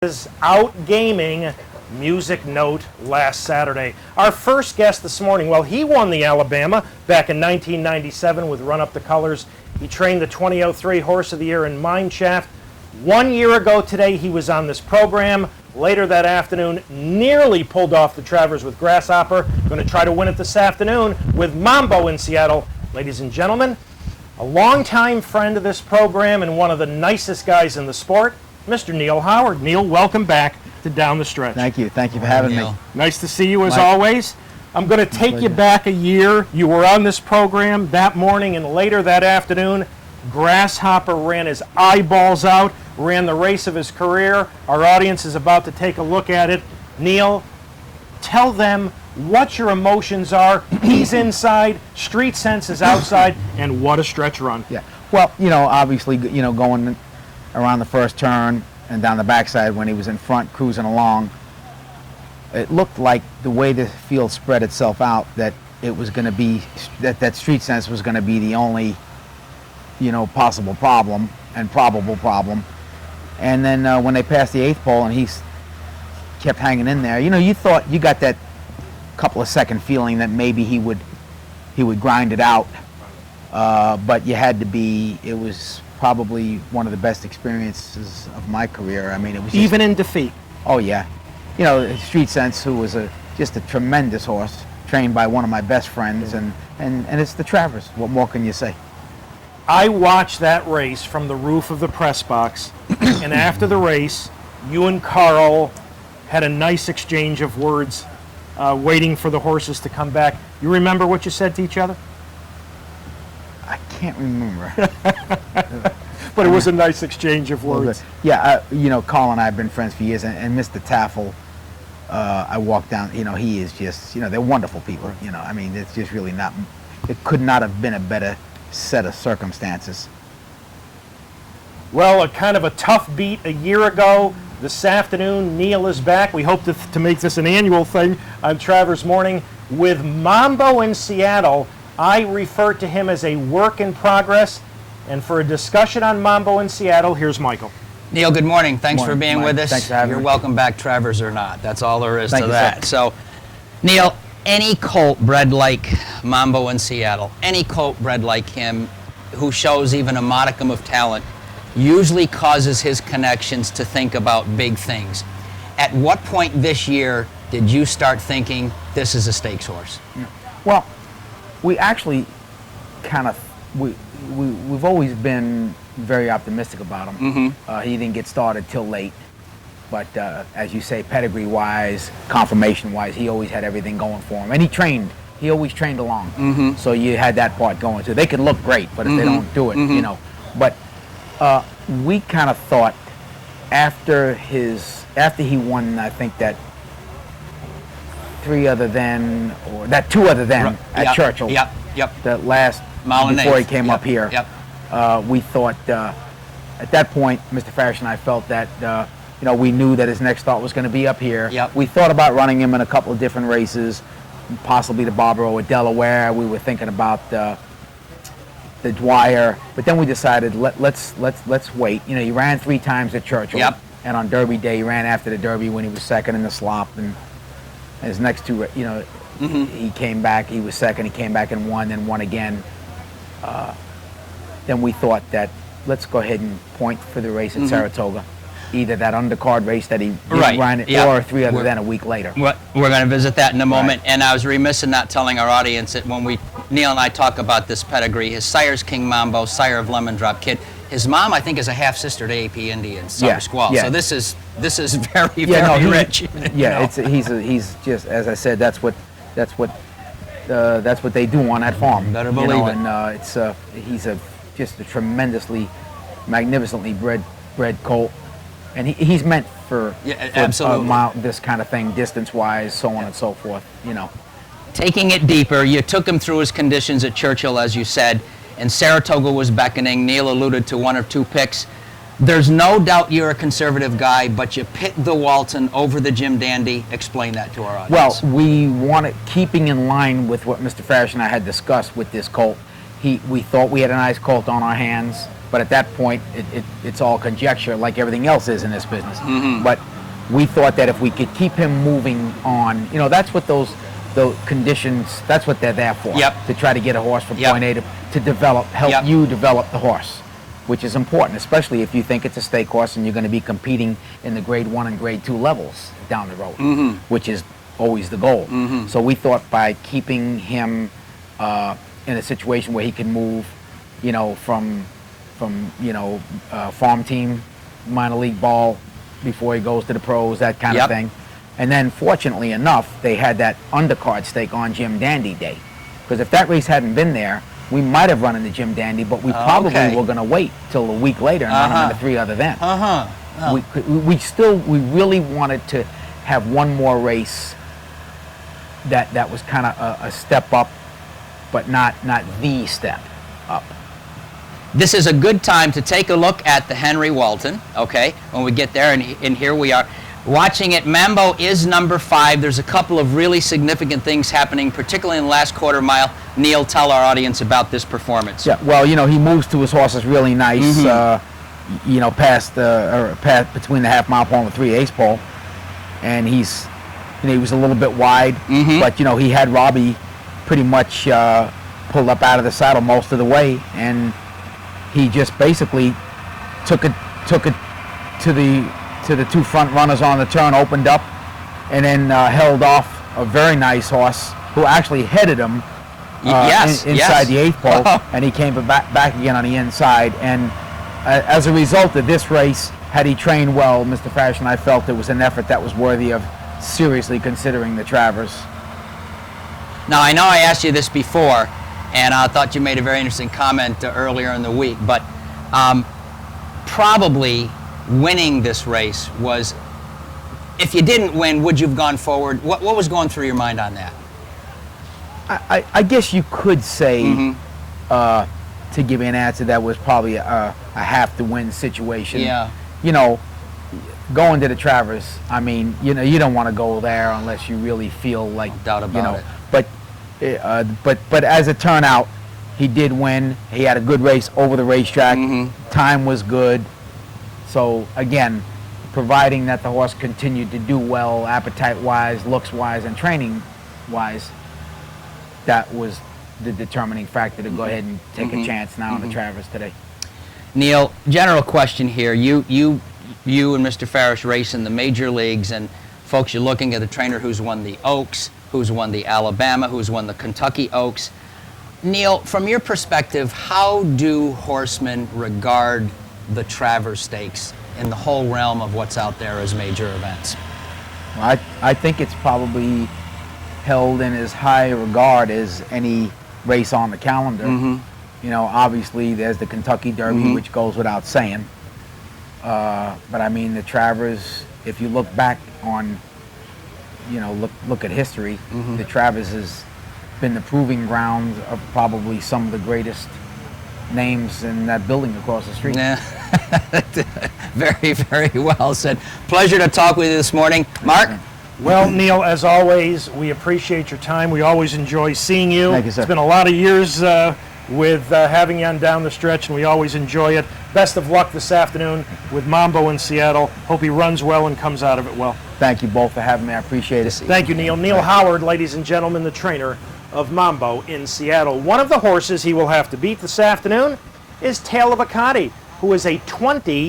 is out gaming Music Note last Saturday. Our first guest this morning, well, he won the Alabama back in 1997 with Run Up the Colors. He trained the 2003 Horse of the Year in Mineshaft. 1 year ago today, he was on this program. Later that afternoon, nearly pulled off the Travers with Grasshopper. Going to try to win it this afternoon with Mambo in Seattle. Ladies and gentlemen, a longtime friend of this program and one of the nicest guys in the sport, Mr. Neil Howard. Neil, welcome back to Down the Stretch. Thank you. Thank you for having me. Nice to see you as always. I'm going to take you back a year. You were on this program that morning, and later that afternoon, Grasshopper ran his eyeballs out, ran the race of his career. Our audience is about to take a look at it. Neil, tell them what your emotions are. He's inside, Street Sense is outside, and what a stretch run. Yeah. Well, obviously, going around the first turn and down the backside when he was in front cruising along, it looked like the way the field spread itself out that it was going to be that Street Sense was going to be the only possible problem and probable problem. And then when they passed the 8th pole and he kept hanging in there, you thought you got that couple of second feeling that maybe he would grind it out, but you had to be. It was probably one of the best experiences of my career. I mean, it was just, even in defeat. Oh yeah, Street Sense, who was just a tremendous horse, trained by one of my best friends, and it's the Travers. What more can you say? I watched that race from the roof of the press box, and after the race, you and Carl had a nice exchange of words, waiting for the horses to come back. You remember what you said to each other? I can't remember. But it was a nice exchange of words. Yeah, Carl and I have been friends for years, and Mr. Taffel, I walked down, he is just, they're wonderful people, I mean, it's just really not, it could not have been a better set of circumstances. Well, a kind of a tough beat a year ago. This afternoon, Neil is back. We hope to make this an annual thing on Travers Morning. With Mambo in Seattle, I refer to him as a work in progress. And for a discussion on Mambo in Seattle, here's Michael. Neil, good morning. Thanks for being with us. Thanks for having me. You're welcome back, Travers or not. That's all there is to that. Sir. So, Neil, any colt bred like Mambo in Seattle, any colt bred like him who shows even a modicum of talent, usually causes his connections to think about big things. At what point this year did you start thinking this is a stakes horse? Well, we actually kind of, we've always been very optimistic about him. Mm-hmm. He didn't get started till late, but as you say, pedigree-wise, confirmation-wise, he always had everything going for him. And he always trained along. Mm-hmm. So you had that part going too. They can look great, but if they don't do it, But we kind of thought after he won, I think that two other than at Churchill. Yep. The last Mile before he eighth. came up here. We thought at that point, Mr. Farish and I felt that we knew that his next start was going to be up here. Yep. We thought about running him in a couple of different races, possibly the Barbaro or Delaware. We were thinking about the Dwyer, but then we decided let's wait. He ran 3 times at Churchill. Yep. And on Derby Day, he ran after the Derby when he was second in the slop, and his next 2, he came back. He was second. He came back and won, then won again. Then we thought that let's go ahead and point for the race at Saratoga, either that undercard race that he ran or 3 other than a week later. We're going to visit that in a moment. And I was remiss in not telling our audience that when Neil and I talk about this pedigree, his sire's King Mambo, sire of Lemon Drop Kid. His mom, I think, is a half sister to AP Indian, Summer Squall. Yeah. So this is very rich. Yeah, he's just, as I said, that's what they do on that farm. Better believe it. And he's just a tremendously, magnificently bred colt, and he's meant for absolutely. This kind of thing, distance-wise, so on and so forth. Taking it deeper, you took him through his conditions at Churchill, as you said, and Saratoga was beckoning. Neil alluded to 1 or 2 picks. There's no doubt you're a conservative guy, but you picked the Walton over the Jim Dandy. Explain that to our audience. Well, we wanted, keeping in line with what Mr. Farish and I had discussed with this colt, we thought we had a nice colt on our hands. But at that point, it's all conjecture, like everything else is in this business. But we thought that if we could keep him moving on, that's what those conditions, that's what they're there for. Yep. To try to get a horse from Yep. point A to develop, help Yep. you develop the horse, which is important, especially if you think it's a stake horse and you're going to be competing in the grade 1 and grade 2 levels down the road, which is always the goal. So we thought by keeping him in a situation where he can move, from farm team, minor league ball, before he goes to the pros, that kind Yep. of thing. And then, fortunately enough, they had that undercard stake on Jim Dandy Day. Because if that race hadn't been there, we might have run into Jim Dandy, but we probably Okay. were going to wait till a week later and run him into 3 other events. Uh-huh. We really wanted to have one more race that was kind of a step up, but not the step up. This is a good time to take a look at the Henry Walton, okay, when we get there, and here we are. Watching it, Mambo is number 5. There's a couple of really significant things happening, particularly in the last quarter mile. Neil, tell our audience about this performance. Yeah, well, he moves to his horses really nice, past between the half-mile pole and the 3/8 pole. And he was a little bit wide, but, he had Robbie pretty much pulled up out of the saddle most of the way, and he just basically took it to the 2 front runners on the turn, opened up, and then held off a very nice horse who actually headed him inside the 8th pole, and he came back again on the inside. And as a result of this race, had he trained well, Mr. Farish and I felt it was an effort that was worthy of seriously considering the Travers. Now, I know I asked you this before, and I thought you made a very interesting comment earlier in the week, but probably winning this race was, if you didn't win, would you have gone forward? What was going through your mind on that? I guess you could say, to give you an answer, that was probably a have-to-win situation. Yeah. Going to the Travers, I mean, you don't want to go there unless you really feel like, No doubt about it. But as it turned out, he did win. He had a good race over the racetrack. Time was good. So again, providing that the horse continued to do well, appetite-wise, looks-wise, and training-wise, that was the determining factor to go ahead and take a chance now on the Travers today. Neil, general question here. You and Mr. Farish race in the major leagues, and folks, you're looking at a trainer who's won the Oaks, who's won the Alabama, who's won the Kentucky Oaks. Neil, from your perspective, how do horsemen regard the Travers Stakes in the whole realm of what's out there as major events? Well, I think it's probably held in as high a regard as any race on the calendar. Obviously there's the Kentucky Derby, which goes without saying. But I mean, the Travers, if you look back on, look at history, the Travers has been the proving ground of probably some of the greatest names in that building across the street. Yeah. Very, very well said. Pleasure to talk with you this morning. Mark? Well, Neil, as always, we appreciate your time. We always enjoy seeing you. Thank you, sir. It's been a lot of years with having you on down the stretch, and we always enjoy it. Best of luck this afternoon with Mambo in Seattle. Hope he runs well and comes out of it well. Thank you both for having me. I appreciate it. Thank you, Neil. Neil Howard, ladies and gentlemen, the trainer of Mambo in Seattle. One of the horses he will have to beat this afternoon is Tale of a Conti, who is a 20